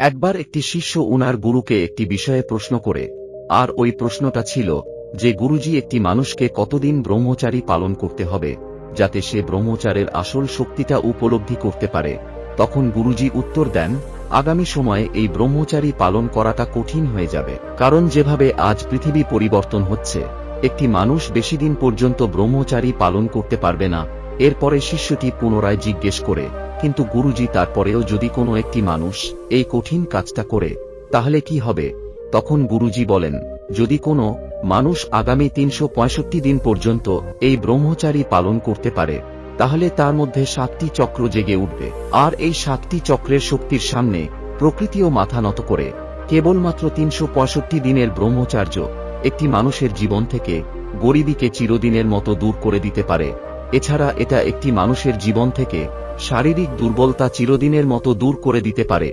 একবার একটি শিষ্য উনার গুরুকে একটি বিষয়ে প্রশ্ন করে, আর ওই প্রশ্নটা ছিল যে গুরুজি, একটি মানুষকে কতদিন ব্রহ্মচারী পালন করতে হবে যাতে সে ব্রহ্মচারের আসল শক্তিটা উপলব্ধি করতে পারে। তখন গুরুজি উত্তর দেন, আগামী সময়ে এই ব্রহ্মচারী পালন করাটা কঠিন হয়ে যাবে, কারণ যেভাবে আজ পৃথিবী পরিবর্তন হচ্ছে, একটি মানুষ বেশি দিন পর্যন্ত ব্রহ্মচারী পালন করতে পারবে না। এরপরে শিষ্যটি পুনরায় জিজ্ঞেস করে, কিন্তু গুরুজি, তারপরেও যদি কোনো একটি মানুষ এই কঠিন কাজটা করে তাহলে কি হবে? তখন গুরুজি বলেন, যদি কোনো মানুষ আগামী 365 দিন পর্যন্ত এই ব্রহ্মচারী পালন করতে পারে তাহলে তার মধ্যে 7টি চক্র জেগে উঠবে, আর এই 7টি চক্রের শক্তির সামনে প্রকৃতিও মাথা নত করে। কেবলমাত্র 365 দিনের ব্রহ্মচার্য একটি মানুষের জীবন থেকে গরিবীকে চিরদিনের মতো দূর করে দিতে পারে। এছাড়া এটা একটি মানুষের জীবন থেকে শারীরিক দুর্বলতা চিরদিনের মতো দূর করে দিতে পারে।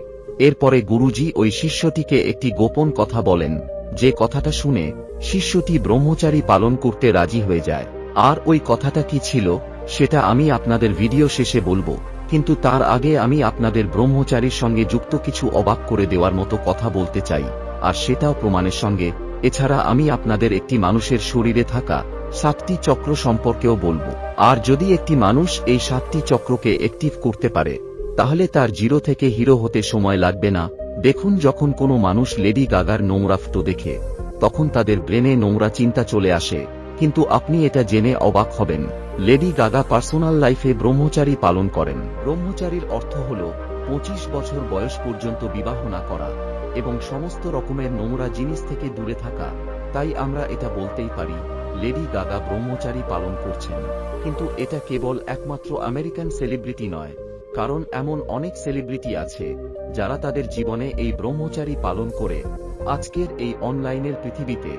এরপরে গুরুজি ওই শিষ্যটিকে একটি গোপন কথা বলেন, যে কথাটা শুনে শিষ্যটি ব্রহ্মচারী পালন করতে রাজি হয়ে যায়। আর ওই কথাটা কি ছিল সেটা আমি আপনাদের ভিডিও শেষে বলবো, কিন্তু তার আগে আমি আপনাদের ব্রহ্মচারীর সঙ্গে যুক্ত কিছু অবাক করে দেওয়ার মতো কথা বলতে চাই, আর সেটাও প্রমাণের সঙ্গে। এছাড়া আমি আপনাদের একটি মানুষের শরীরে থাকা 7টি চক্র সম্পর্কেও বলবো। আর যদি একটি মানুষ এই 7টি চক্রকে অ্যাক্টিভ করতে পারে তাহলে তার জিরো থেকে হিরো হতে সময় লাগবে না। দেখুন, যখন কোনো মানুষ লেডি গাগার নোংরা ফটো দেখে তখন তাদের ব্রেনে নোংরা চিন্তা চলে আসে, কিন্তু আপনি এটা জেনে অবাক হবেন, লেডি গাগা পার্সোনাল লাইফে ব্রহ্মচারী পালন করেন। ব্রহ্মচারীর অর্থ হল 25 বছর বয়স পর্যন্ত বিবাহ না করা এবং সমস্ত রকমের নোংরা জিনিস থেকে দূরে থাকা। তাই আমরা এটা বলতেই পারি লেডি গাগা ব্রহ্মচারী পালন করছেন। কিন্তু এটা কেবল একমাত্র আমেরিকান সেলিব্রিটি নয়, কারণ এমন অনেক সেলিব্রিটি আছে যারা তাদের জীবনে এই ব্রহ্মচারী পালন করে। আজকের এই অনলাইনের পৃথিবীতে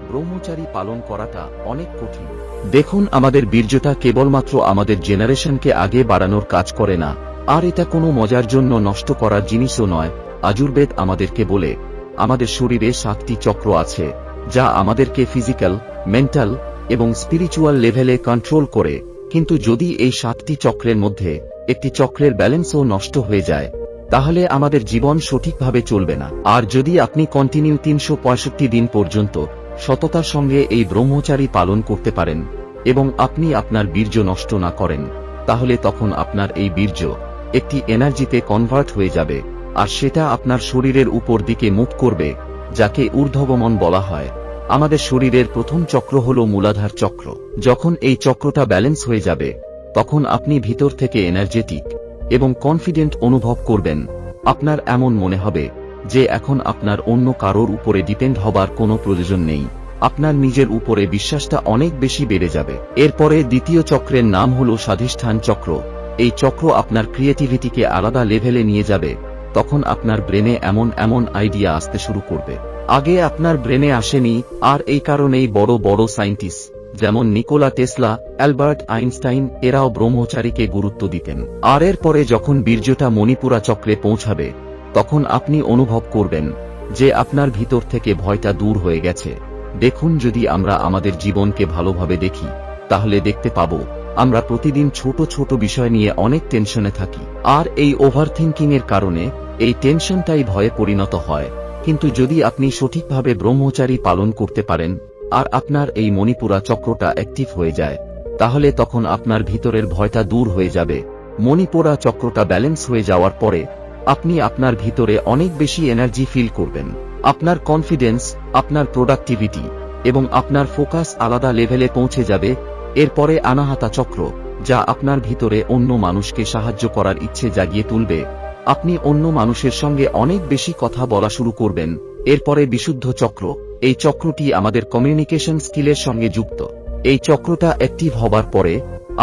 ব্রহ্মচারী পালন করাটা অনেক কঠিন। দেখুন, আমাদের বীর্যটা কেবলমাত্র আমাদের জেনারেশনকে আগে বাড়ানোর কাজ করে না, আর এটা কোনো মজার জন্য নষ্ট করার জিনিসও নয়। আযুর্বেদ আমাদেরকে বলে, আমাদের শরীরে 7টি চক্র আছে যা আমাদেরকে ফিজিক্যাল, মেন্টাল এবং স্পিরিচুয়াল লেভেলে কন্ট্রোল করে। কিন্তু যদি এই 7টি চক্রের মধ্যে একটি চক্রের ব্যালেন্সও নষ্ট হয়ে যায় তাহলে আমাদের জীবন সঠিকভাবে চলবে না। আর যদি আপনি কন্টিনিউ 365 দিন পর্যন্ত সততার সঙ্গে এই ব্রহ্মচারী পালন করতে পারেন এবং আপনি আপনার বীর্য নষ্ট না করেন, তাহলে তখন আপনার এই বীর্য একটি এনার্জিতে কনভার্ট হয়ে যাবে, আর সেটা আপনার শরীরের উপর দিকে মুভ করবে, যাকে ঊর্ধ্বগমন বলা হয়। আমাদের শরীরের প্রথম চক্র হল মূলাধার চক্র। যখন এই চক্রটা ব্যালেন্স হয়ে যাবে তখন আপনি ভিতর থেকে এনার্জেটিক এবং কনফিডেন্ট অনুভব করবেন। আপনার এমন মনে হবে যে এখন আপনার অন্য কারোর উপরে ডিপেন্ড হবার কোনো প্রয়োজন নেই। আপনার নিজের উপরে বিশ্বাসটা অনেক বেশি বেড়ে যাবে। এরপরে দ্বিতীয় চক্রের নাম হল স্বাধিষ্ঠান চক্র। এই চক্র আপনার ক্রিয়েটিভিটিকে আলাদা লেভেলে নিয়ে যাবে। তখন আপনার ব্রেনে এমন এমন আইডিয়া আসতে শুরু করবে আগে আপনার ব্রেনে আসেনি। আর এই কারণেই বড় বড় সায়েন্টিস্ট যেমন নিকোলা টেসলা, অ্যালবার্ট আইনস্টাইন এরাও ব্রহ্মচারীকে গুরুত্ব দিতেন। আর এরপরে যখন বীর্যটা মণিপুরা চক্রে পৌঁছাবে তখন আপনি অনুভব করবেন যে আপনার ভিতর থেকে ভয়টা দূর হয়ে গেছে। দেখুন, যদি আমরা আমাদের জীবনকে ভালোভাবে দেখি তাহলে দেখতে পাবো আমরা প্রতিদিন ছোট ছোট বিষয় নিয়ে অনেক টেনশনে থাকি, আর এই ওভারথিংকিং এর কারণে এই টেনশনটাই ভয়ে পরিণত হয়। কিন্তু যদি আপনি সঠিকভাবে ব্রহ্মচারী পালন করতে পারেন আর আপনার এই মণিপুরা চক্রটা অ্যাক্টিভ হয়ে যায় তাহলে তখন আপনার ভিতরের ভয়টা দূর হয়ে যাবে। মণিপুরা চক্রটা ব্যালেন্স হয়ে যাওয়ার পরে আপনি আপনার ভিতরে অনেক বেশি এনার্জি ফিল করবেন। আপনার কনফিডেন্স, আপনার প্রোডাক্টিভিটি এবং আপনার ফোকাস আলাদা লেভেলে পৌঁছে যাবে। এরপরে আনাহাতা চক্র, যা আপনার ভিতরে অন্য মানুষকে সাহায্য করার ইচ্ছে জাগিয়ে তুলবে। আপনি অন্য মানুষের সঙ্গে অনেক বেশি কথা বলা শুরু করবেন। এরপরে বিশুদ্ধ চক্র, এই চক্রটি আমাদের কমিউনিকেশন স্কিলের সঙ্গে যুক্ত। এই চক্রটা অ্যাক্টিভ হবার পরে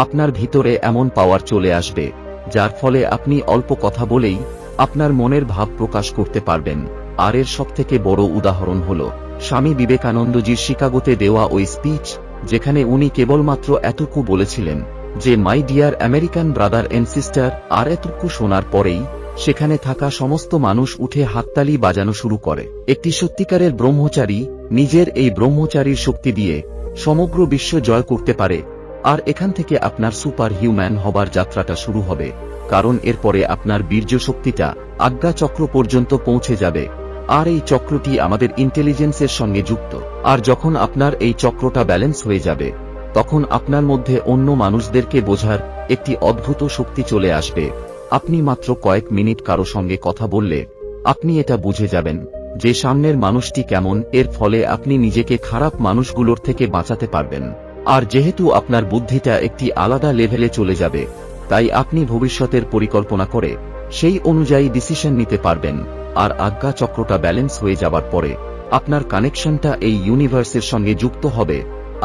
আপনার ভিতরে এমন পাওয়ার চলে আসবে যার ফলে আপনি অল্প কথা বলেই আপনার মনের ভাব প্রকাশ করতে পারবেন। আর এর সবথেকে বড় উদাহরণ হল স্বামী বিবেকানন্দজির শিকাগোতে দেওয়া ওই স্পিচ, যেখানে উনি কেবলমাত্র এতটুকু বলেছিলেন যে my dear American brother and sister. আর এতটুকু শোনার পরেই সেখানে থাকা সমস্ত মানুষ উঠে হাততালি বাজানো শুরু করে। একটি সত্যিকারের ব্রহ্মচারী নিজের এই ব্রহ্মচারীর শক্তি দিয়ে সমগ্র বিশ্ব জয় করতে পারে। আর এখান থেকে আপনার সুপার হিউম্যান হবার যাত্রাটা শুরু হবে, কারণ এরপরে আপনার বীর্য শক্তিটা আজ্ঞা চক্র পর্যন্ত পৌঁছে যাবে। আর এই চক্রটি আমাদের ইন্টেলিজেন্সের সঙ্গে যুক্ত। আর যখন আপনার এই চক্রটা ব্যালেন্স হয়ে যাবে, তখন আপনার মধ্যে অন্য মানুষদেরকে বোঝার একটি অদ্ভুত শক্তি চলে আসবে। আপনি মাত্র কয়েক মিনিট কারো সঙ্গে কথা বললে আপনি এটা বুঝে যাবেন যে সামনের মানুষটি কেমন। এর ফলে আপনি নিজেকে খারাপ মানুষগুলোর থেকে বাঁচাতে পারবেন। আর যেহেতু আপনার বুদ্ধিটা একটি আলাদা লেভেলে চলে যাবে, তাই আপনি ভবিষ্যতের পরিকল্পনা করে সেই অনুযায়ী ডিসিশন নিতে পারবেন। আর আজ্ঞা চক্রটা ব্যালেন্স হয়ে যাবার পরে আপনার কানেকশনটা এই ইউনিভার্সের সঙ্গে যুক্ত হবে,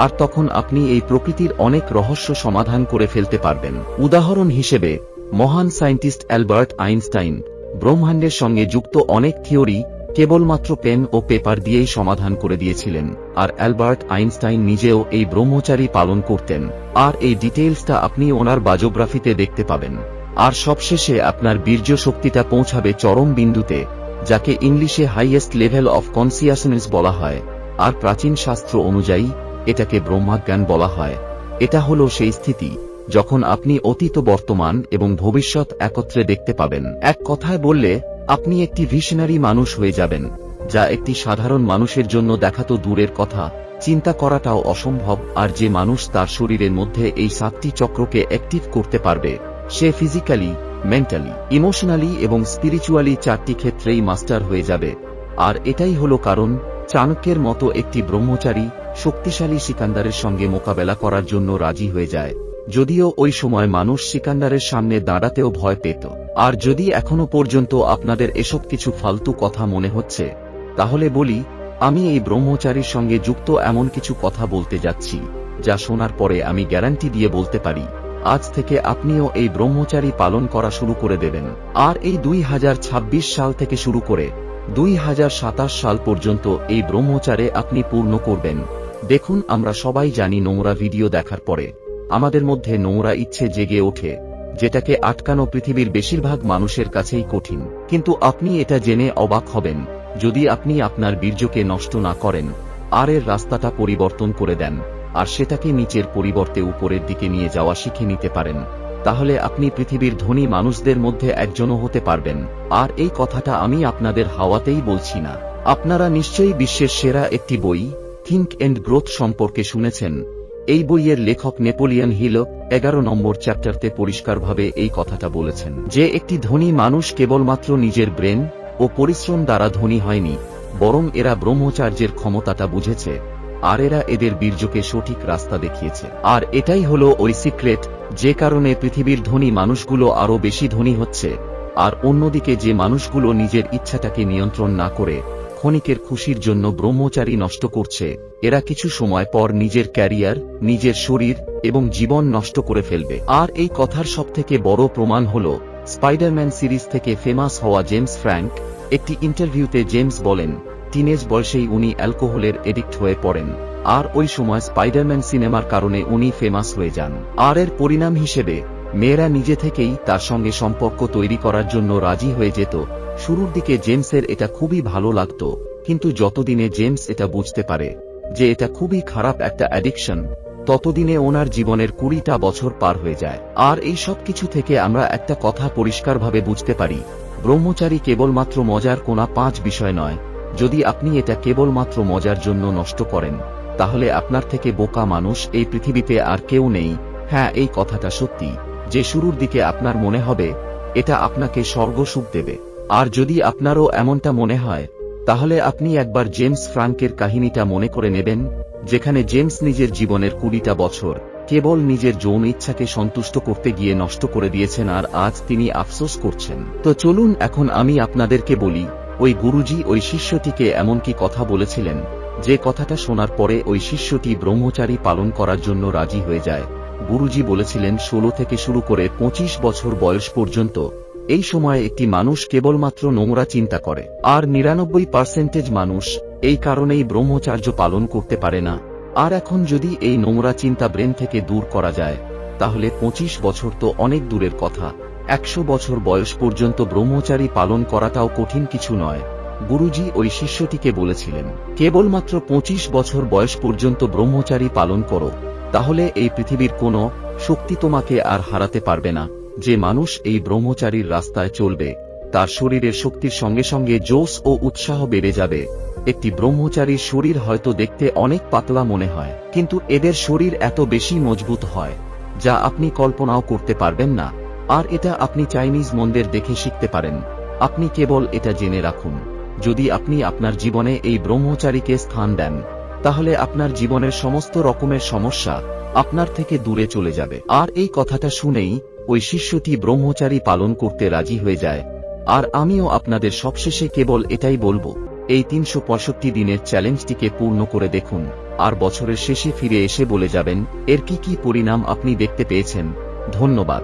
আর তখন আপনি এই প্রকৃতির অনেক রহস্য সমাধান করে ফেলতে পারবেন। উদাহরণ হিসেবে মহান সায়েন্টিস্ট অ্যালবার্ট আইনস্টাইন ব্রহ্মাণ্ডের সঙ্গে যুক্ত অনেক থিওরি কেবলমাত্র পেন ও পেপার দিয়েই সমাধান করে দিয়েছিলেন। আর অ্যালবার্ট আইনস্টাইন নিজেও এই ব্রহ্মচারী পালন করতেন। আর এই ডিটেইলসটা আপনি ওনার বায়োগ্রাফিতে দেখতে পাবেন। আর সবশেষে আপনার বীর্য শক্তিটা পৌঁছাবে চরম বিন্দুতে, যাকে ইংলিশে হাইয়েস্ট লেভেল অফ কনসিয়াসনেস বলা হয়। আর প্রাচীন শাস্ত্র অনুযায়ী এটাকে ব্রহ্মজ্ঞান বলা হয়। এটা হলো সেই স্থিতি যখন আপনি অতীত, বর্তমান এবং ভবিষ্যৎ একত্রে দেখতে পাবেন। এক কথায় বললে আপনি একটি ভিশনারি মানুষ হয়ে যাবেন, যা একটি সাধারণ মানুষের জন্য দেখা তো দূরের কথা, চিন্তা করাটাও অসম্ভব। আর যে মানুষ তার শরীরের মধ্যে এই 7টি চক্রকে অ্যাক্টিভ করতে পারবে, সে ফিজিক্যালি, মেন্টালি, ইমোশনালি এবং স্পিরিচুয়ালি 4টি ক্ষেত্রেই মাস্টার হয়ে যাবে। আর এটাই হলো কারণ চাণক্যের মতো একটি ব্রহ্মচারী শক্তিশালী সিকান্দারের সঙ্গে মোকাবেলা করার জন্য রাজি হয়ে যায়, যদিও ওই সময় মানুষ সিকান্দারের সামনে দাঁড়াতেও ভয় পেত। আর যদি এখনো পর্যন্ত আপনাদের এসব কিছু ফালতু কথা মনে হচ্ছে, তাহলে বলি, আমি এই ব্রহ্মচারীর সঙ্গে যুক্ত এমন কিছু কথা বলতে যাচ্ছি, যা শোনার পরে আমি গ্যারান্টি দিয়ে বলতে পারি আজ থেকে আপনিও এই ব্রহ্মচারী পালন করা শুরু করে দেবেন। আর এই 2026 সাল থেকে শুরু করে 2027 সাল পর্যন্ত এই ব্রহ্মচারে আপনি পূর্ণ করবেন। দেখুন, আমরা সবাই জানি নোংরা ভিডিও দেখার পরে আমাদের মধ্যে নোংরা ইচ্ছে জেগে ওঠে, যেটাকে আটকানো পৃথিবীর বেশিরভাগ মানুষের কাছেই কঠিন। কিন্তু আপনি এটা জেনে অবাক হবেন, যদি আপনি আপনার বীর্যকে নষ্ট না করেন আর এর রাস্তাটা পরিবর্তন করে দেন, আর সেটাকে নিচের পরিবর্তে উপরের দিকে নিয়ে যাওয়া শিখে নিতে পারেন, তাহলে আপনি পৃথিবীর ধনী মানুষদের মধ্যে একজনও হতে পারবেন। আর এই কথাটা আমি আপনাদের হাওয়াতেই বলছি না। আপনারা নিশ্চয়ই বিশ্বের সেরা একটি বই থিঙ্ক এন্ড গ্রোথ সম্পর্কে শুনেছেন। এই বইয়ের লেখক নেপোলিয়ন হিল 11 নম্বর চ্যাপ্টারতে পরিষ্কারভাবে এই কথাটা বলেছেন যে একটি ধনী মানুষ কেবলমাত্র নিজের ব্রেন ও পরিশ্রম দ্বারা ধনী হয়নি, বরং এরা ব্রহ্মচার্যের ক্ষমতাটা বুঝেছে, আর এরা এদের বীর্যকে সঠিক রাস্তা দেখিয়েছে। আর এটাই হলো ওই সিক্রেট, যে কারণে পৃথিবীর ধনী মানুষগুলো আরো বেশি ধনী হচ্ছে। আর অন্যদিকে যে মানুষগুলো নিজের ইচ্ছাটাকে নিয়ন্ত্রণ না করে ক্ষণিকের খুশির জন্য ব্রহ্মচারী নষ্ট করছে, এরা কিছু সময় পর নিজের ক্যারিয়ার, নিজের শরীর এবং জীবন নষ্ট করে ফেলবে। আর এই কথার সবথেকে বড় প্রমাণ হলো স্পাইডারম্যান সিরিজ থেকে ফেমাস হওয়া জেমস ফ্র্যাঙ্ক। একটি ইন্টারভিউতে জেমস বলেন, টিনেজ বয়সেই উনি অ্যালকোহলের এডিক্ট হয়ে পড়েন, আর ওই সময় স্পাইডারম্যান সিনেমার কারণে উনি ফেমাস হয়ে যান। আর এর পরিণাম হিসেবে মেয়েরা নিজে থেকেই তার সঙ্গে সম্পর্ক তৈরি করার জন্য রাজি হয়ে যেত। শুরুর দিকে জেমসের এটা খুবই ভালো লাগতো, কিন্তু যতদিনে জেমস এটা বুঝতে পারে যে এটা খুবই খারাপ একটা অ্যাডিকশন, ততদিনে ওনার জীবনের 20টা বছর পার হয়ে যায়। আর এই সব কিছু থেকে আমরা একটা কথা পরিষ্কারভাবে বুঝতে পারি, ব্রহ্মচারী কেবলমাত্র মজার কোনা 5 বিষয় নয়। যদি আপনি এটা কেবলমাত্র মজার জন্য নষ্ট করেন, তাহলে আপনার থেকে বোকা মানুষ এই পৃথিবীতে আর কেউ নেই। হ্যাঁ, এই কথাটা সত্যি যে শুরুর দিকে আপনার মনে হবে এটা আপনাকে স্বর্গ সুখ দেবে। আর যদি আপনারও এমনটা মনে হয়, তাহলে আপনি একবার জেমস ফ্রাঙ্কের কাহিনীটা মনে করে নেবেন, যেখানে জেমস নিজের জীবনের 20টা বছর কেবল নিজের যৌন ইচ্ছাকে সন্তুষ্ট করতে গিয়ে নষ্ট করে দিয়েছেন, আর আজ তিনি আফসোস করছেন। তো চলুন এখন আমি আপনাদেরকে বলি, ওই গুরুজি ওই শিষ্যটিকে এমন কি কথা বলেছিলেন, যে কথাটা শোনার পরে ওই শিষ্যটি ব্রহ্মচারী পালন করার জন্য রাজি হয়ে যায়। গুরুজি বলেছিলেন 16 থেকে শুরু করে 25 বছর বয়স পর্যন্ত এই সময়ে একটি মানুষ কেবলমাত্র নোংরা চিন্তা করে, আর 99% মানুষ এই কারণেই ব্রহ্মচার্য পালন করতে পারে না। আর এখন যদি এই নোংরা চিন্তা ব্রেন থেকে দূর করা যায়, তাহলে 25 বছর তো অনেক দূরের কথা, 100 বছর বয়স পর্যন্ত ব্রহ্মচারী পালন করাটাও কঠিন কিছু নয়। গুরুজি ওই শিষ্যটিকে বলেছিলেন, কেবলমাত্র 25 বছর বয়স পর্যন্ত ব্রহ্মচারী পালন করো, তাহলে এই পৃথিবীর কোনো শক্তি তোমাকে আর হারাতে পারবে না। যে মানুষ এই ব্রহ্মচারীর রাস্তায় চলবে তার শরীরের শক্তির সঙ্গে সঙ্গে জোশ ও উৎসাহ বেড়ে যাবে। একটি ব্রহ্মচারীর শরীর হয়তো দেখতে অনেক পাতলা মনে হয়, কিন্তু এদের শরীর এত বেশি মজবুত হয় যা আপনি কল্পনাও করতে পারবেন না। আর এটা আপনি চাইনিজ মন্দির দেখে শিখতে পারেন। আপনি কেবল এটা জেনে রাখুন, যদি আপনি আপনার জীবনে এই ব্রহ্মচারীকে স্থান দেন, তাহলে আপনার জীবনের সমস্ত রকমের সমস্যা আপনার থেকে দূরে চলে যাবে। আর এই কথাটা শুনেই ওই শিষ্যটি ব্রহ্মচারী পালন করতে রাজি হয়ে যায়। আর আমিও আপনাদের সবশেষে কেবল এটাই বলবো, এই 365 দিনের চ্যালেঞ্জটিকে পূর্ণ করে দেখুন, আর বছরের শেষে ফিরে এসে বলে যাবেন এর কি কি পরিণাম আপনি দেখতে পেয়েছেন। ধন্যবাদ।